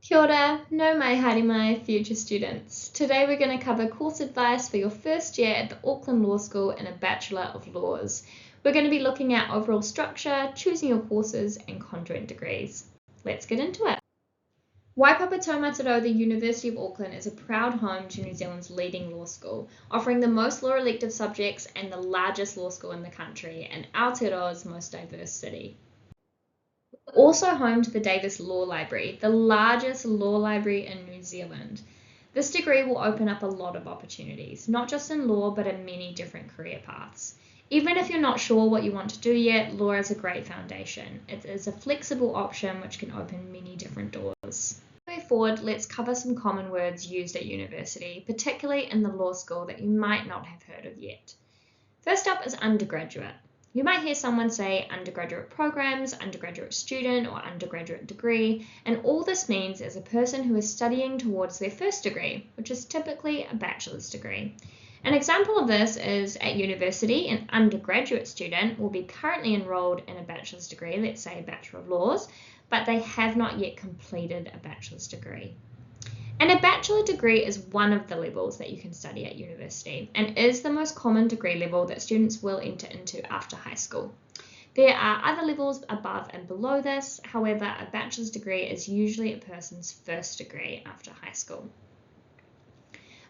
Kia ora, nau mai haere mai future students. Today we're going to cover course advice for your first year at the Auckland Law School in a Bachelor of Laws. We're going to be looking at overall structure, choosing your courses and conjoint degrees. Let's get into it. Waipapa Taumaterau, the University of Auckland, is a proud home to New Zealand's leading law school, offering the most law elective subjects and the largest law school in the country, and Aotearoa's most diverse city. Also home to the Davis Law Library, the largest law library in New Zealand. This degree will open up a lot of opportunities, not just in law, but in many different career paths. Even if you're not sure what you want to do yet, law is a great foundation. It is a flexible option which can open many different doors. Moving forward, let's cover some common words used at university, particularly in the law school that you might not have heard of yet. First up is undergraduate. You might hear someone say undergraduate programs, undergraduate student, or undergraduate degree, and all this means is a person who is studying towards their first degree, which is typically a bachelor's degree. An example of this is at university, an undergraduate student will be currently enrolled in a bachelor's degree, let's say a Bachelor of Laws, but they have not yet completed a bachelor's degree. And a bachelor degree is one of the levels that you can study at university and is the most common degree level that students will enter into after high school. There are other levels above and below this. However, a bachelor's degree is usually a person's first degree after high school.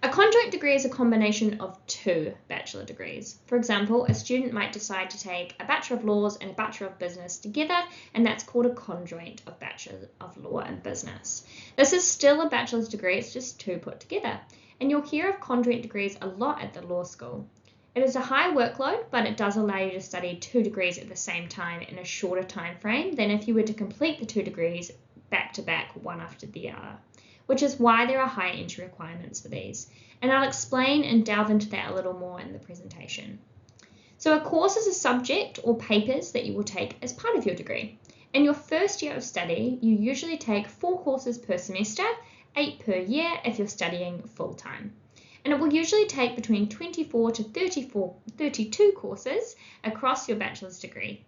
A conjoint degree is a combination of two bachelor degrees. For example, a student might decide to take a Bachelor of Laws and a Bachelor of Business together, and that's called a conjoint of Bachelor of Law and Business. This is still a bachelor's degree, it's just two put together. And you'll hear of conjoint degrees a lot at the law school. It is a high workload, but it does allow you to study two degrees at the same time in a shorter time frame than if you were to complete the two degrees back to back, one after the other, which is why there are high entry requirements for these. And I'll explain and delve into that a little more in the presentation. So a course is a subject or papers that you will take as part of your degree. In your first year of study, you usually take 4 courses per semester, 8 per year if you're studying full-time. And it will usually take between 24 to 32 courses across your bachelor's degree.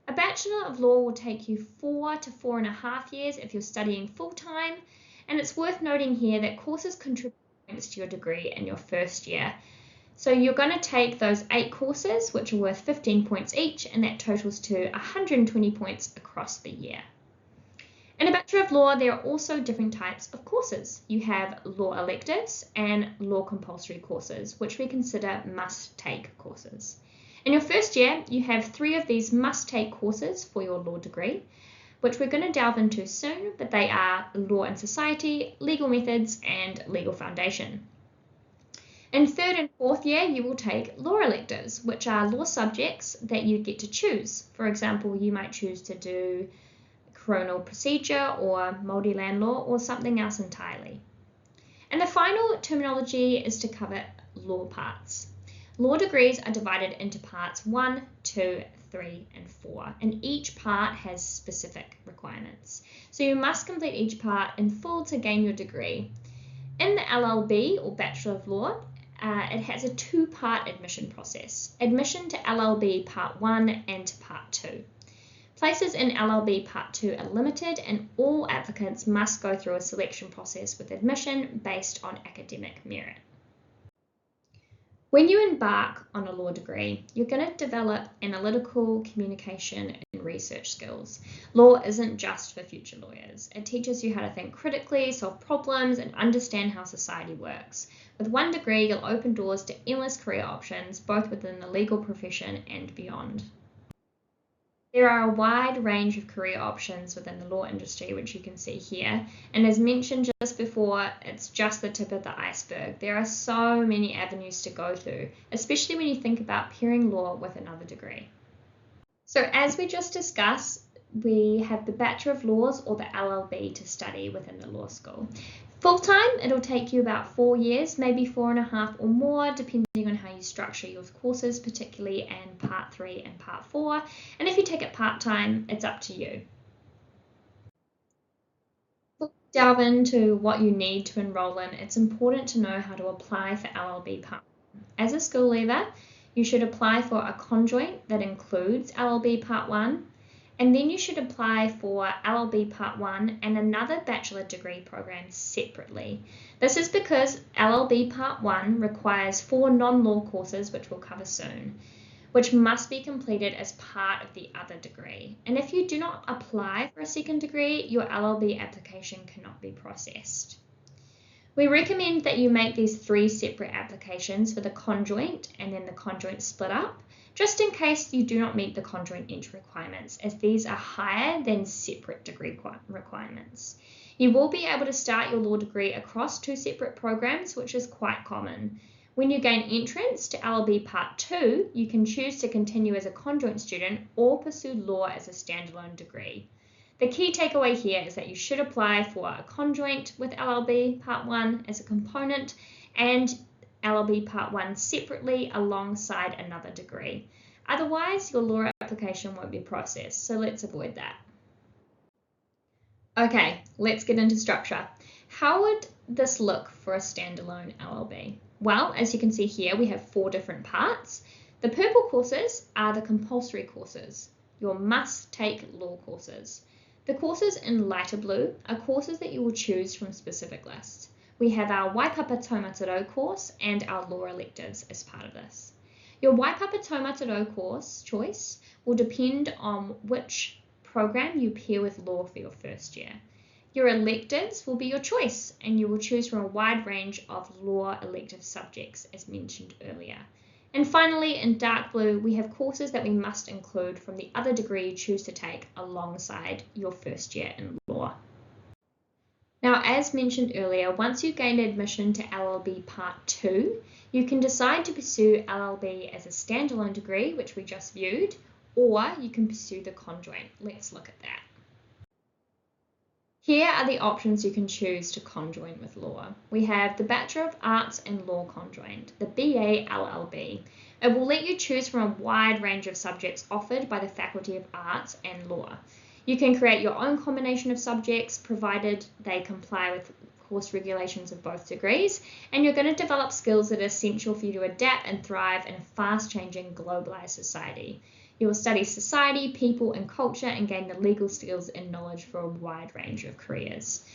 A Bachelor of Law will take you 4 to 4.5 years if you're studying full-time, and it's worth noting here that courses contribute to your degree in your first year. So you're going to take those 8 courses, which are worth 15 points each, and that totals to 120 points across the year. In a Bachelor of Law, there are also different types of courses. You have law electives and law compulsory courses, which we consider must-take courses. In your first year, you have 3 of these must-take courses for your law degree, which we're going to delve into soon, but they are Law and Society, Legal Methods, and Legal Foundation. In 3rd and 4th year, you will take law electives, which are law subjects that you get to choose. For example, you might choose to do criminal procedure or multi-land law or something else entirely. And the final terminology is to cover law parts. Law degrees are divided into parts 1, 2, 3, and 4, and each part has specific requirements. So you must complete each part in full to gain your degree. In the LLB, or Bachelor of Law, it has a 2-part admission process. Admission to LLB Part I and to Part II. Places in LLB Part II are limited, and all applicants must go through a selection process with admission based on academic merit. When you embark on a law degree, you're going to develop analytical, communication, and research skills. Law isn't just for future lawyers. It teaches you how to think critically, solve problems, and understand how society works. With one degree, you'll open doors to endless career options, both within the legal profession and beyond. There are a wide range of career options within the law industry, which you can see here. And as mentioned just before, it's just the tip of the iceberg. There are so many avenues to go through, especially when you think about pairing law with another degree. So as we just discussed, we have the Bachelor of Laws or the LLB to study within the law school. Full-time, it'll take you about 4 years, maybe 4.5 or more, depending on how you structure your courses, particularly in Part 3 and Part 4. And if you take it part-time, it's up to you. Before we delve into what you need to enroll in, it's important to know how to apply for LLB Part I. As a school leaver, you should apply for a conjoint that includes LLB Part I, And then you should apply for LLB Part I and another bachelor degree program separately. This is because LLB Part I requires 4 non-law courses, which we'll cover soon, which must be completed as part of the other degree. And if you do not apply for a second degree, your LLB application cannot be processed. We recommend that you make these 3 separate applications for the conjoint and then the conjoint split up, just in case you do not meet the conjoint entry requirements, as these are higher than separate degree requirements. You will be able to start your law degree across 2 separate programs, which is quite common. When you gain entrance to LLB Part II, you can choose to continue as a conjoint student or pursue law as a standalone degree. The key takeaway here is that you should apply for a conjoint with LLB Part I as a component and LLB Part I separately alongside another degree. Otherwise, your law application won't be processed, so let's avoid that. Okay, let's get into structure. How would this look for a standalone LLB? Well, as you can see here, we have 4 different parts. The purple courses are the compulsory courses, your must-take law courses. The courses in lighter blue are courses that you will choose from specific lists. We have our Waipapa Taumataro course and our law electives as part of this. Your Waipapa Taumataro course choice will depend on which program you pair with law for your first year. Your electives will be your choice, and you will choose from a wide range of law elective subjects as mentioned earlier. And finally, in dark blue, we have courses that we must include from the other degree you choose to take alongside your first year in law. Now, as mentioned earlier, once you gain admission to LLB Part II, you can decide to pursue LLB as a standalone degree, which we just viewed, or you can pursue the conjoint. Let's look at that. Here are the options you can choose to conjoin with law. We have the Bachelor of Arts and Law conjoint, the BA LLB. It will let you choose from a wide range of subjects offered by the Faculty of Arts and Law. You can create your own combination of subjects provided they comply with course regulations of both degrees, and you're going to develop skills that are essential for you to adapt and thrive in a fast-changing globalized society. You will study society, people, and culture and gain the legal skills and knowledge for a wide range of careers.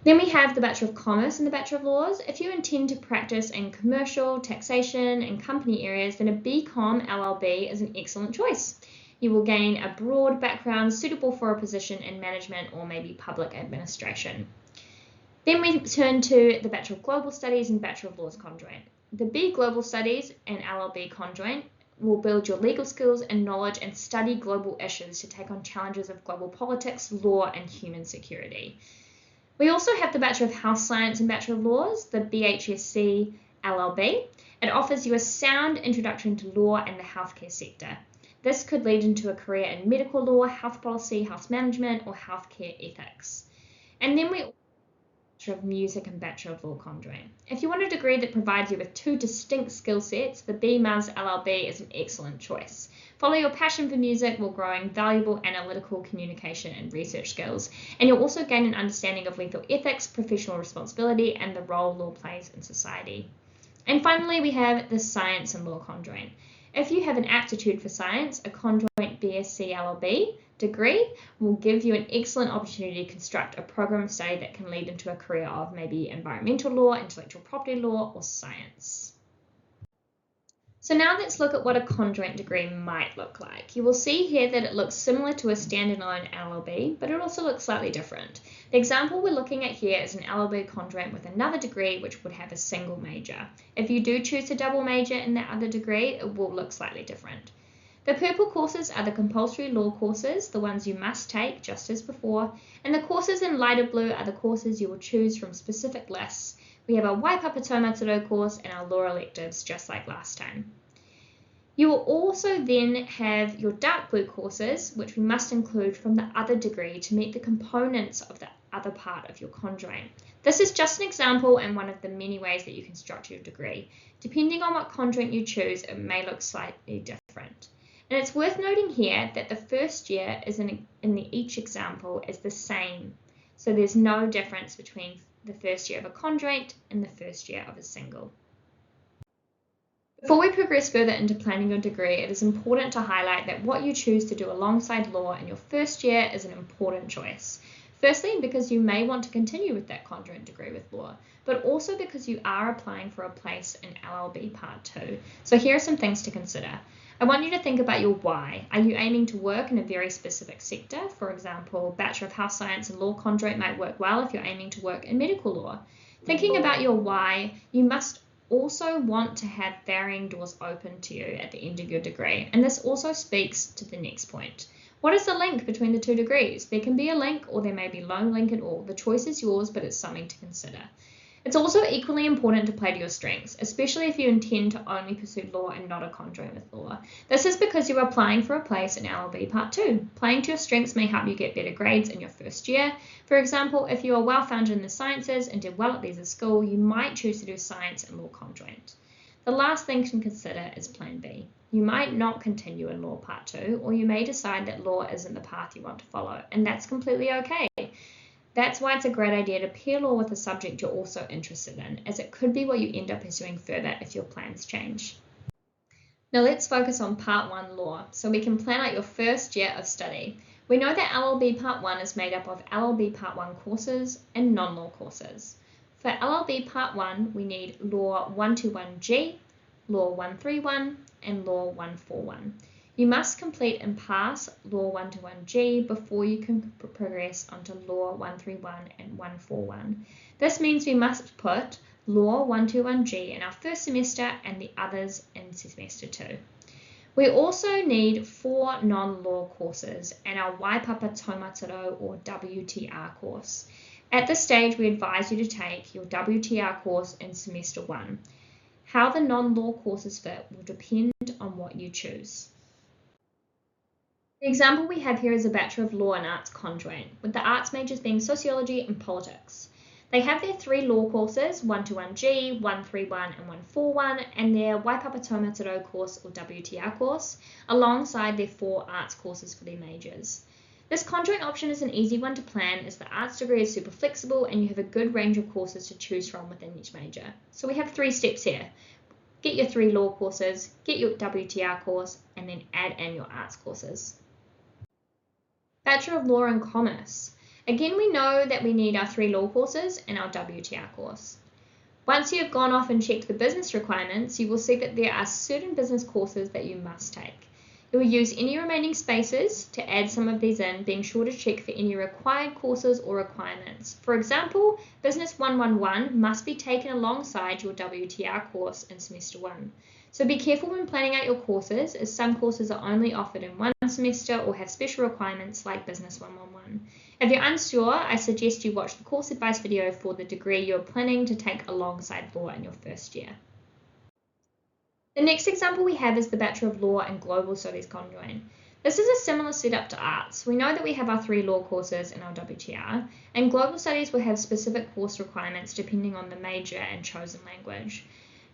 Then we have the Bachelor of Commerce and the Bachelor of Laws. If you intend to practice in commercial, taxation, and company areas, then a BCom LLB is an excellent choice. You will gain a broad background suitable for a position in management or maybe public administration. Then we turn to the Bachelor of Global Studies and Bachelor of Laws conjoint. The B Global Studies and LLB conjoint will build your legal skills and knowledge and study global issues to take on challenges of global politics, law, and human security. We also have the Bachelor of Health Science and Bachelor of Laws, the BHSC LLB. It offers you a sound introduction to law and the healthcare sector. This could lead into a career in medical law, health policy, health management, or healthcare ethics. And then we Bachelor of Music and Bachelor of Law conjoint. If you want a degree that provides you with 2 distinct skill sets, the BMUS LLB is an excellent choice. Follow your passion for music while growing valuable analytical communication and research skills, and you'll also gain an understanding of legal ethics, professional responsibility, and the role law plays in society. And finally, we have the Science and Law conjoint. If you have an aptitude for science, a conjoint BSc LLB degree will give you an excellent opportunity to construct a program of study that can lead into a career of maybe environmental law, intellectual property law, or science. So now let's look at what a conjoint degree might look like. You will see here that it looks similar to a standalone LLB, but it also looks slightly different. The example we're looking at here is an LLB conjoint with another degree which would have a single major. If you do choose to double major in that other degree, it will look slightly different. The purple courses are the compulsory law courses, the ones you must take just as before, and the courses in lighter blue are the courses you will choose from specific lists. We have our Waipapa Taumataro course and our law electives just like last time. You will also then have your dark blue courses, which we must include from the other degree to meet the components of the other part of your conjoint. This is just an example and one of the many ways that you can structure your degree. Depending on what conjoint you choose, it may look slightly different. And it's worth noting here that the first year is in each example is the same. So there's no difference between the first year of a conjoint and the first year of a single. Before we progress further into planning your degree, it is important to highlight that what you choose to do alongside law in your first year is an important choice. Firstly, because you may want to continue with that conjoint degree with law, but also because you are applying for a place in LLB Part II. So here are some things to consider. I want you to think about your why. Are you aiming to work in a very specific sector? For example, Bachelor of Health Science and Law conjoint might work well if you're aiming to work in medical law. Thinking about your why, you must also want to have varying doors open to you at the end of your degree. And this also speaks to the next point. What is the link between the two degrees? There can be a link or there may be no link at all. The choice is yours, but it's something to consider. It's also equally important to play to your strengths, especially if you intend to only pursue law and not a conjoint with law. This is because you are applying for a place in LLB Part II. Playing to your strengths may help you get better grades in your first year. For example, if you are well-founded in the sciences and did well at these at school, you might choose to do science and law conjoint. The last thing to consider is Plan B. You might not continue in Law Part 2, or you may decide that law isn't the path you want to follow, and that's completely okay. That's why it's a great idea to pair law with a subject you're also interested in, as it could be what you end up pursuing further if your plans change. Now let's focus on Part 1 law, so we can plan out your first year of study. We know that LLB Part 1 is made up of LLB Part 1 courses and non-law courses. For LLB Part 1, we need Law 121G, Law 131, and Law 141. You must complete and pass Law 121G before you can progress onto Law 131 and 141. This means we must put Law 121G in our first semester and the others in semester 2. We also need 4 non-law courses and our Waipapa Taumataro or WTR course. At this stage, we advise you to take your WTR course in semester 1. How the non-law courses fit will depend on what you choose. The example we have here is a Bachelor of Law and Arts conjoint, with the arts majors being sociology and politics. They have their 3 law courses, 121G, 131 and 141, and their Waipapa Taumataro course or WTR course, alongside their 4 arts courses for their majors. This conjoint option is an easy one to plan as the arts degree is super flexible and you have a good range of courses to choose from within each major. So we have 3 steps here. Get your 3 law courses, get your WTR course, and then add in your arts courses. Bachelor of Law and Commerce. Again, we know that we need our 3 law courses and our WTR course. Once you have gone off and checked the business requirements, you will see that there are certain business courses that you must take. You will use any remaining spaces to add some of these in, being sure to check for any required courses or requirements. For example, Business 111 must be taken alongside your WTR course in semester 1. So be careful when planning out your courses, as some courses are only offered in one semester or have special requirements like Business 111. If you're unsure, I suggest you watch the course advice video for the degree you're planning to take alongside law in your first year. The next example we have is the Bachelor of Law and Global Studies conjoint. This is a similar setup to arts. We know that we have our 3 law courses and our WTR, and Global Studies will have specific course requirements depending on the major and chosen language.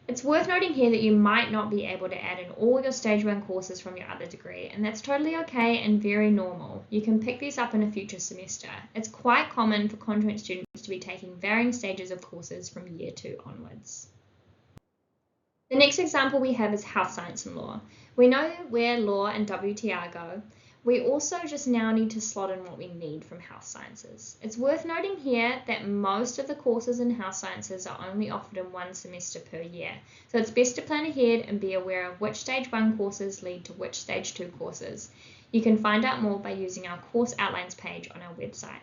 It's worth noting here that you might not be able to add in all your Stage 1 courses from your other degree, and that's totally okay and very normal. You can pick these up in a future semester. It's quite common for conjoint students to be taking varying stages of courses from year 2 onwards. The next example we have is Health Science and Law. We know where law and WTR go. We also just now need to slot in what we need from health sciences. It's worth noting here that most of the courses in health sciences are only offered in 1 semester per year. So it's best to plan ahead and be aware of which Stage 1 courses lead to which Stage 2 courses. You can find out more by using our course outlines page on our website.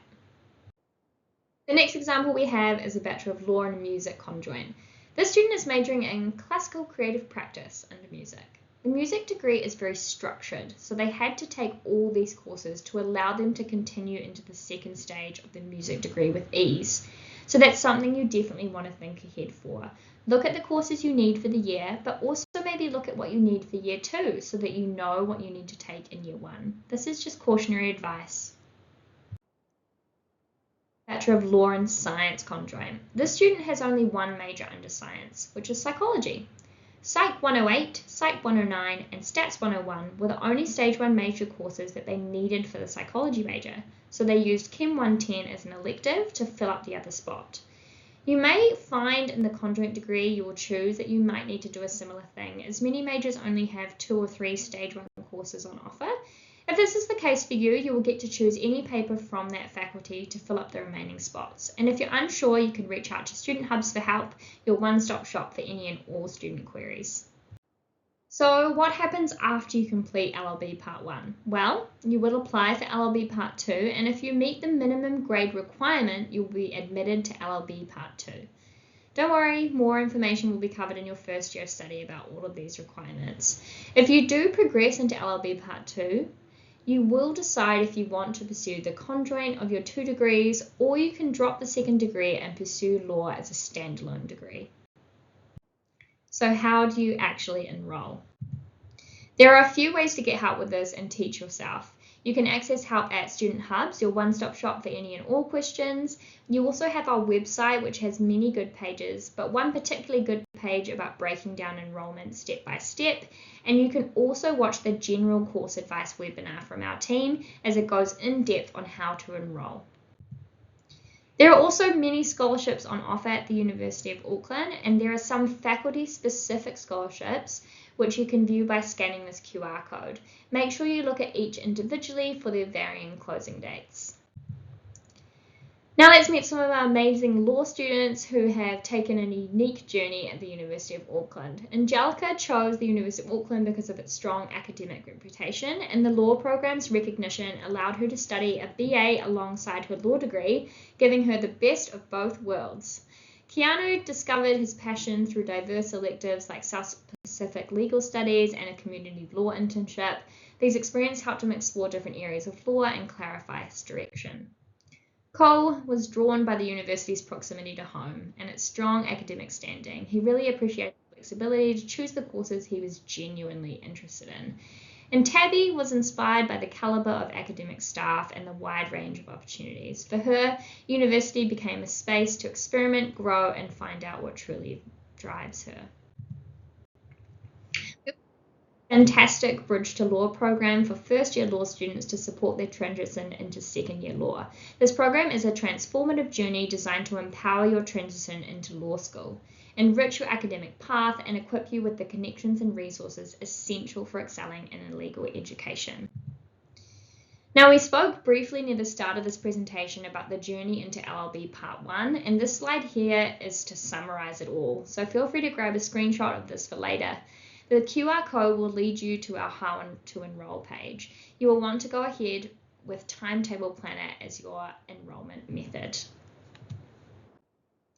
The next example we have is a Bachelor of Law and Music conjoint. This student is majoring in classical creative practice under music. The music degree is very structured, so they had to take all these courses to allow them to continue into the second stage of the music degree with ease. So that's something you definitely want to think ahead for. Look at the courses you need for the year, but also maybe look at what you need for year 2 so that you know what you need to take in year 1. This is just cautionary advice. Bachelor of Law and Science conjoint. This student has only 1 major under science, which is psychology. Psych 108, Psych 109, and Stats 101 were the only Stage 1 major courses that they needed for the psychology major, so they used Chem 110 as an elective to fill up the other spot. You may find in the conjoint degree you will choose that you might need to do a similar thing, as many majors only have 2 or 3 stage 1 courses on offer. If this is the case for you, you will get to choose any paper from that faculty to fill up the remaining spots. And if you're unsure, you can reach out to Student Hubs for help, your one-stop shop for any and all student queries. So what happens after you complete LLB Part I? Well, you will apply for LLB Part II, and if you meet the minimum grade requirement, you'll be admitted to LLB Part II. Don't worry, more information will be covered in your first year of study about all of these requirements. If you do progress into LLB Part II, you will decide if you want to pursue the conjoint of your 2 degrees, or you can drop the second degree and pursue law as a standalone degree. So how do you actually enroll? There are a few ways to get help with this and teach yourself. You can access help at Student Hubs, your one-stop shop for any and all questions. You also have our website, which has many good pages, but one particularly good page about breaking down enrollment step by step. And you can also watch the general course advice webinar from our team as it goes in depth on how to enroll. There are also many scholarships on offer at the University of Auckland, and there are some faculty-specific scholarships which you can view by scanning this QR code. Make sure you look at each individually for their varying closing dates. Now let's meet some of our amazing law students who have taken a unique journey at the University of Auckland. Angelica chose the University of Auckland because of its strong academic reputation, and the law program's recognition allowed her to study a BA alongside her law degree, giving her the best of both worlds. Keanu discovered his passion through diverse electives like South Pacific Legal Studies and a community law internship. These experiences helped him explore different areas of law and clarify his direction. Cole was drawn by the university's proximity to home and its strong academic standing. He really appreciated the flexibility to choose the courses he was genuinely interested in. And Tabby was inspired by the caliber of academic staff and the wide range of opportunities. For her, university became a space to experiment, grow, and find out what truly drives her. Fantastic Bridge to Law program for first-year law students to support their transition into second-year law. This program is a transformative journey designed to empower your transition into law school, enrich your academic path, and equip you with the connections and resources essential for excelling in a legal education. Now, we spoke briefly near the start of this presentation about the journey into LLB Part I, and this slide here is to summarize it all. So feel free to grab a screenshot of this for later. The QR code will lead you to our How to Enroll page. You will want to go ahead with Timetable Planner as your enrollment method.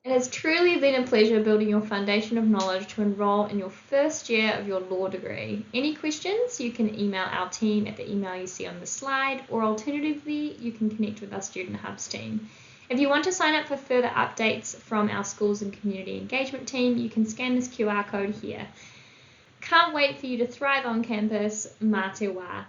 It has truly been a pleasure building your foundation of knowledge to enroll in your first year of your law degree. Any questions, you can email our team at the email you see on the slide, or alternatively, you can connect with our Student Hubs team. If you want to sign up for further updates from our schools and community engagement team, you can scan this QR code here. Can't wait for you to thrive on campus. Mā te wā.